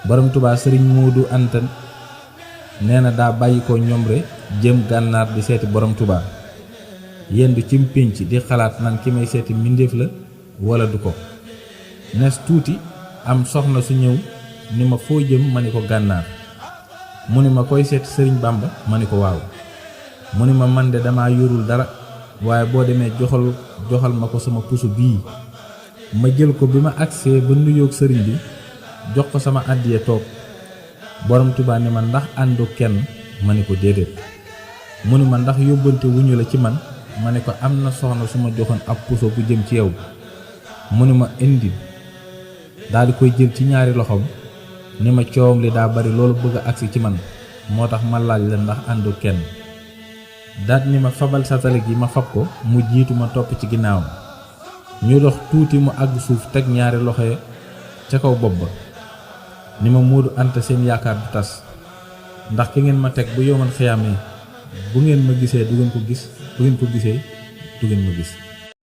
borom Touba sëriñ Moodu Anta nee na daa bàyyi ko ñomre jëm gànnaar di seeti borom Touba yendu cim pénc di xalaat nan ki may seeti mbindéef la wala du ko nes tuuti am soxna su ñëw ni ma foo jëm ma ni ko gànnaar mu ni ma koy seeti sëriñ Bamba ma ni ko waaw mu ni ma man de dama yorul dara waaye boo demee joxal ma ko sama pusu bii ma jël ko bi ma agsee ba nuyoog sëriñ bi jox ko sama àddiya toog borom Touba ni ma ndax àndu kenn ma ni ko déedéet mu ni ma ndax yóbbante wuñu la ci man ma ni ko am na soxna su ma joxoon ab puso bu jëm ci yow mu ni ma indi daal di koy jël ci ñaari loxoom ni ma coowam li daa bari loolu bëgg a agsi ci man moo tax ma laaj la ndax àndu kenn daat ni ma fabal satale gi ma fab ko mu jiitu ma topp ci ginnaawam ñu dox tuuti mu àgg suuf teg ñaari loxo ca kaw bopp ba ni ma Moodu Anta seen yaakaar du tas ndax ki ngeen ma teg bu yomal xiyaamee bu ngeen ma gisee du ngeen ko gis bu ngeen ko gisee du ngeen ma gis